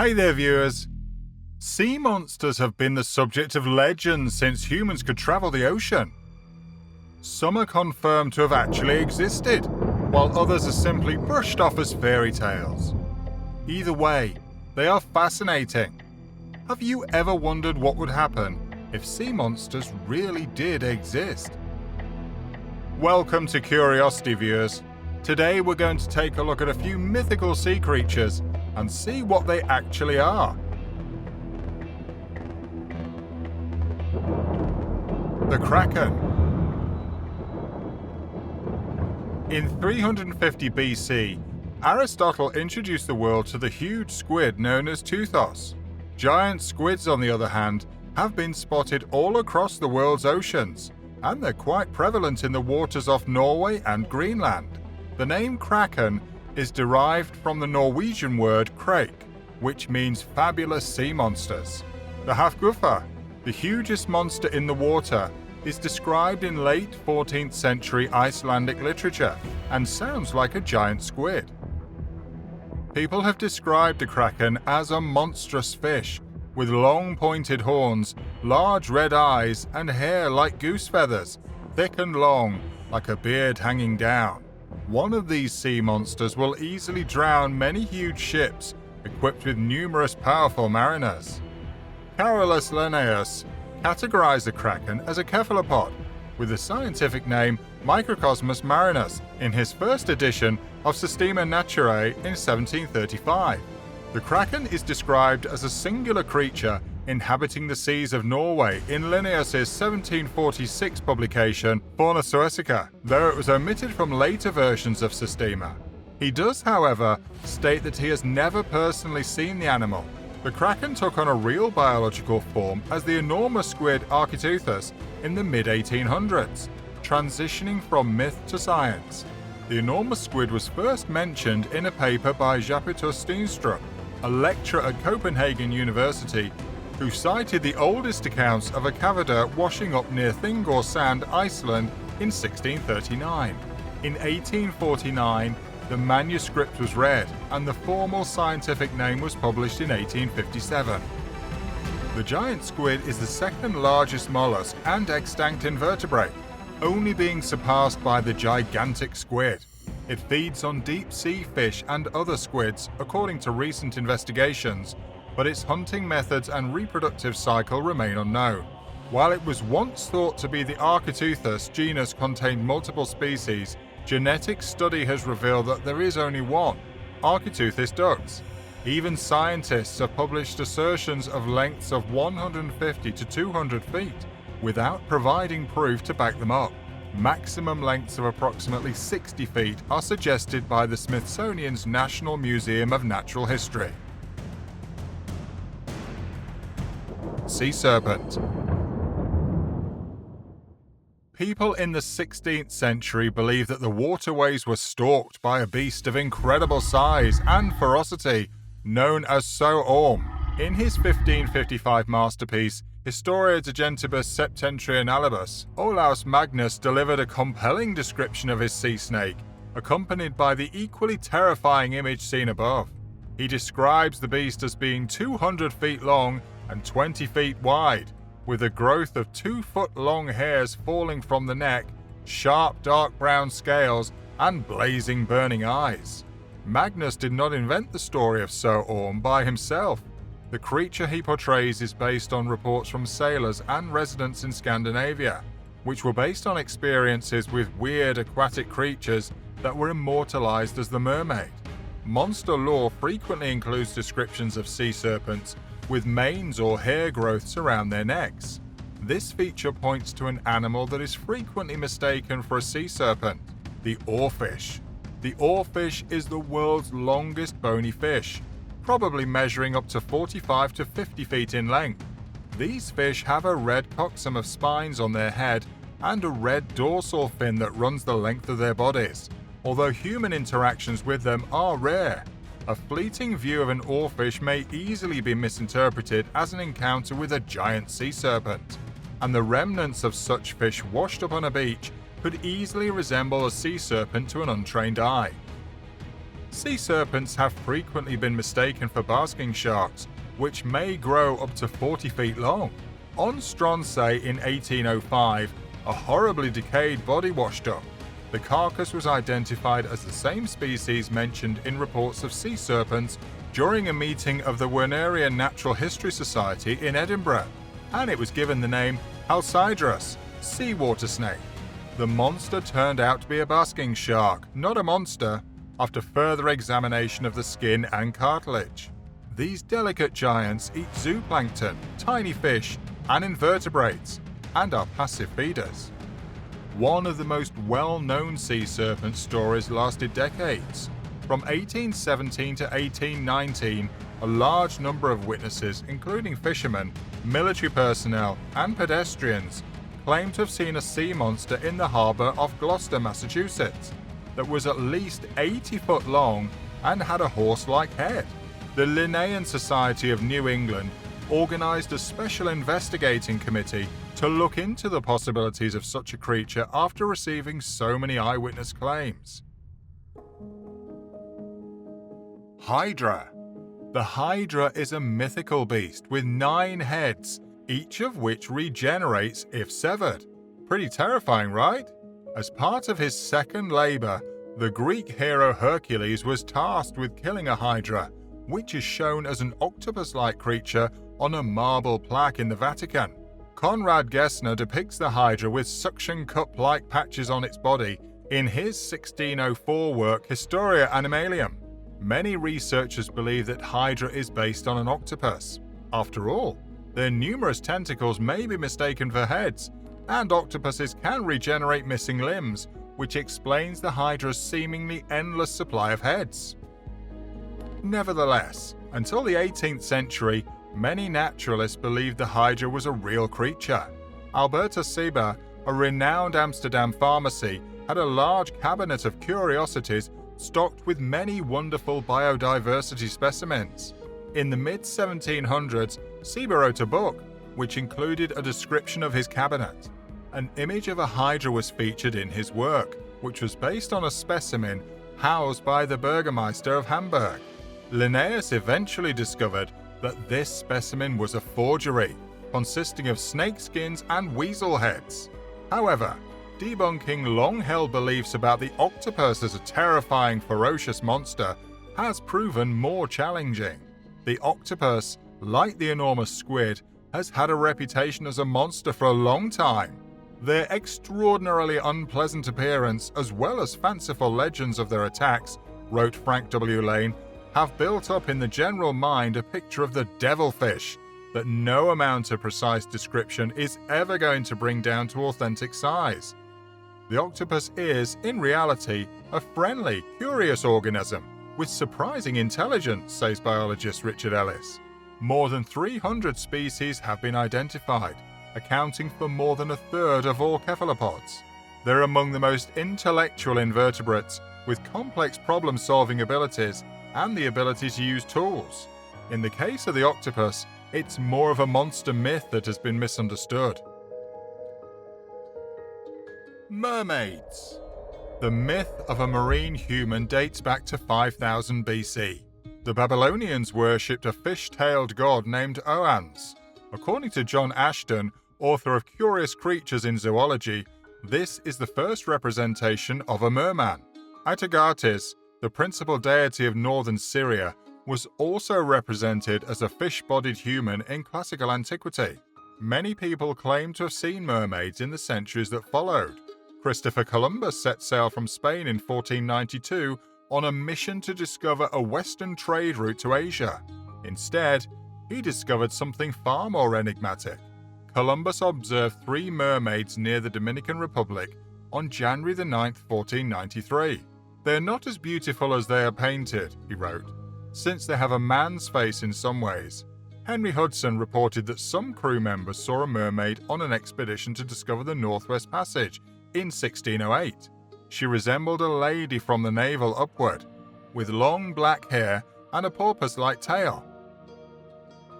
Hi there, viewers! Sea monsters have been the subject of legends since humans could travel the ocean. Some are confirmed to have actually existed, while others are simply brushed off as fairy tales. Either way, they are fascinating. Have you ever wondered what would happen if sea monsters really did exist? Welcome to Curiosity, viewers. Today we're going to take a look at a few mythical sea creatures and see what they actually are. The Kraken. In 350 BC, Aristotle introduced the world to the huge squid known as toothless. Giant squids, on the other hand, have been spotted all across the world's oceans, and they're quite prevalent in the waters off Norway and Greenland. The name Kraken is derived from the Norwegian word krake, which means fabulous sea monsters. The Hafguffa, the hugest monster in the water, is described in late 14th century Icelandic literature and sounds like a giant squid. People have described the Kraken as a monstrous fish with long pointed horns, large red eyes, and hair like goose feathers, thick and long, like a beard hanging down. One of these sea monsters will easily drown many huge ships equipped with numerous powerful mariners. Carolus Linnaeus categorized the Kraken as a cephalopod, with the scientific name Microcosmus marinus in his first edition of Systema Naturae in 1735. The Kraken is described as a singular creature inhabiting the seas of Norway in Linnaeus's 1746 publication Fauna Suecica, though it was omitted from later versions of Systema. He does, however, state that he has never personally seen the animal. The Kraken took on a real biological form as the enormous squid Architeuthis in the mid-1800s, transitioning from myth to science. The enormous squid was first mentioned in a paper by Japetus Steenstrup, a lecturer at Copenhagen University, who cited the oldest accounts of a cavada washing up near Thingor Sand, Iceland in 1639. In 1849, the manuscript was read, and the formal scientific name was published in 1857. The giant squid is the second largest mollusk and extant invertebrate, only being surpassed by the gigantic squid. It feeds on deep sea fish and other squids, according to recent investigations, but its hunting methods and reproductive cycle remain unknown. While it was once thought to be the Architeuthis genus contained multiple species, genetic study has revealed that there is only one, Architeuthis dux. Even scientists have published assertions of lengths of 150 to 200 feet, without providing proof to back them up. Maximum lengths of approximately 60 feet are suggested by the Smithsonian's National Museum of Natural History. Sea Serpent. People in the 16th century believed that the waterways were stalked by a beast of incredible size and ferocity, known as So Orm. In his 1555 masterpiece, Historia de Gentibus Septentrionalibus, Olaus Magnus delivered a compelling description of his sea snake, accompanied by the equally terrifying image seen above. He describes the beast as being 200 feet long and 20 feet wide, with a growth of 2-foot-long hairs falling from the neck, sharp dark brown scales, and blazing burning eyes. Magnus did not invent the story of So Orm by himself. The creature he portrays is based on reports from sailors and residents in Scandinavia, which were based on experiences with weird aquatic creatures that were immortalized as the mermaid. Monster lore frequently includes descriptions of sea serpents with manes or hair growths around their necks. This feature points to an animal that is frequently mistaken for a sea serpent, the oarfish. The oarfish is the world's longest bony fish, probably measuring up to 45 to 50 feet in length. These fish have a red coxswain of spines on their head and a red dorsal fin that runs the length of their bodies, although human interactions with them are rare. A fleeting view of an oarfish may easily be misinterpreted as an encounter with a giant sea serpent, and the remnants of such fish washed up on a beach could easily resemble a sea serpent to an untrained eye. Sea serpents have frequently been mistaken for basking sharks, which may grow up to 40 feet long. On Stronsay in 1805, a horribly decayed body washed up. The carcass was identified as the same species mentioned in reports of sea serpents during a meeting of the Wernerian Natural History Society in Edinburgh, and it was given the name Halcydrus, seawater snake. The monster turned out to be a basking shark, not a monster, after further examination of the skin and cartilage. These delicate giants eat zooplankton, tiny fish, and invertebrates, and are passive feeders. One of the most well-known sea serpent stories lasted decades. From 1817 to 1819, a large number of witnesses, including fishermen, military personnel, and pedestrians, claimed to have seen a sea monster in the harbour of Gloucester, Massachusetts, that was at least 80 foot long and had a horse-like head. The Linnean Society of New England organised a special investigating committee to look into the possibilities of such a creature after receiving so many eyewitness claims. Hydra. The Hydra is a mythical beast with 9 heads, each of which regenerates if severed. Pretty terrifying, right? As part of his second labour, the Greek hero Hercules was tasked with killing a Hydra, which is shown as an octopus-like creature on a marble plaque in the Vatican. Conrad Gessner depicts the Hydra with suction cup-like patches on its body in his 1604 work Historia Animalium. Many researchers believe that Hydra is based on an octopus. After all, their numerous tentacles may be mistaken for heads, and octopuses can regenerate missing limbs, which explains the Hydra's seemingly endless supply of heads. Nevertheless, until the 18th century, many naturalists believed the Hydra was a real creature. Albertus Sieber, a renowned Amsterdam pharmacy, had a large cabinet of curiosities stocked with many wonderful biodiversity specimens. In the mid-1700s, Sieber wrote a book, which included a description of his cabinet. An image of a Hydra was featured in his work, which was based on a specimen housed by the Burgermeister of Hamburg. Linnaeus eventually discovered that this specimen was a forgery, consisting of snake skins and weasel heads. However, debunking long-held beliefs about the octopus as a terrifying, ferocious monster has proven more challenging. The octopus, like the enormous squid, has had a reputation as a monster for a long time. Their extraordinarily unpleasant appearance, as well as fanciful legends of their attacks, wrote Frank W. Lane, have built up in the general mind a picture of the devilfish that no amount of precise description is ever going to bring down to authentic size. The octopus is, in reality, a friendly, curious organism with surprising intelligence, says biologist Richard Ellis. More than 300 species have been identified, accounting for more than a third of all cephalopods. They're among the most intellectual invertebrates, with complex problem-solving abilities and the ability to use tools. In the case of the octopus, it's more of a monster myth that has been misunderstood. Mermaids. The myth of a marine human dates back to 5000 BC. The Babylonians worshipped a fish-tailed god named Oans. According to John Ashton, author of Curious Creatures in Zoology, this is the first representation of a merman. Architeuthis, the principal deity of northern Syria, was also represented as a fish-bodied human in classical antiquity. Many people claim to have seen mermaids in the centuries that followed. Christopher Columbus set sail from Spain in 1492 on a mission to discover a western trade route to Asia. Instead, he discovered something far more enigmatic. Columbus observed 3 mermaids near the Dominican Republic on January 9, 1493. "They're not as beautiful as they are painted," he wrote, "since they have a man's face in some ways." Henry Hudson reported that some crew members saw a mermaid on an expedition to discover the Northwest Passage in 1608. She resembled a lady from the navel upward, with long black hair and a porpoise-like tail.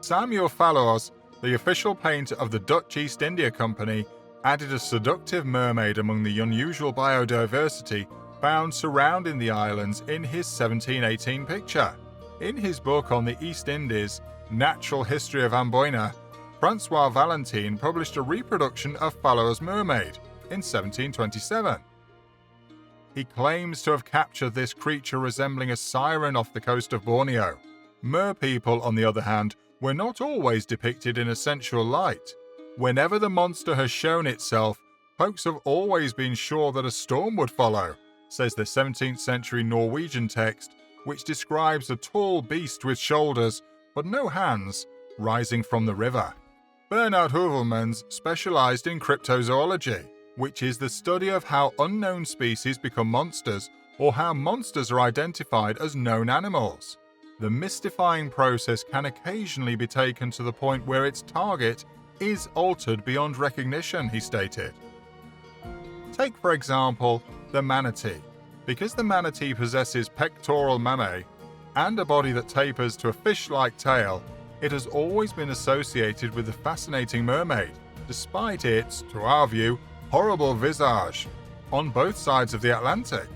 Samuel Fallows, the official painter of the Dutch East India Company, added a seductive mermaid among the unusual biodiversity found surrounding the islands in his 1718 picture. In his book on the East Indies, Natural History of Amboina, Francois Valentin published a reproduction of Fallot's mermaid in 1727. He claims to have captured this creature resembling a siren off the coast of Borneo. Merpeople, on the other hand, were not always depicted in a sensual light. Whenever the monster has shown itself, folks have always been sure that a storm would follow, says the 17th century Norwegian text, which describes a tall beast with shoulders, but no hands, rising from the river. Bernard Heuvelmans specialized in cryptozoology, which is the study of how unknown species become monsters or how monsters are identified as known animals. The mystifying process can occasionally be taken to the point where its target is altered beyond recognition, he stated. Take, for example, the manatee. Because the manatee possesses pectoral mammae and a body that tapers to a fish-like tail, it has always been associated with the fascinating mermaid, despite its, to our view, horrible visage, on both sides of the Atlantic.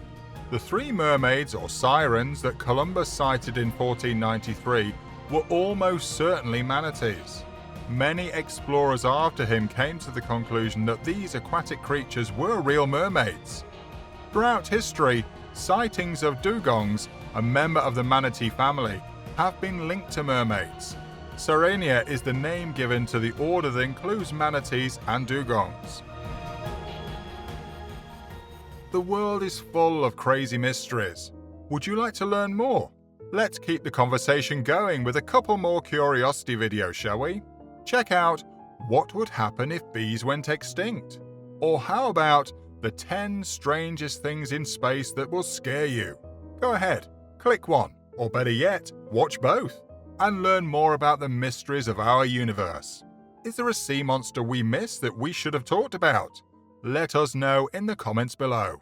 The three mermaids, or sirens, that Columbus sighted in 1493 were almost certainly manatees. Many explorers after him came to the conclusion that these aquatic creatures were real mermaids. Throughout history, sightings of dugongs, a member of the manatee family, have been linked to mermaids. Sirenia is the name given to the order that includes manatees and dugongs. The world is full of crazy mysteries. Would you like to learn more? Let's keep the conversation going with a couple more curiosity videos, shall we? Check out What Would Happen If Bees Went Extinct? Or how about the 10 strangest things in space that will scare you? Go ahead, click one, or better yet, watch both, and learn more about the mysteries of our universe. Is there a sea monster we missed that we should have talked about? Let us know in the comments below.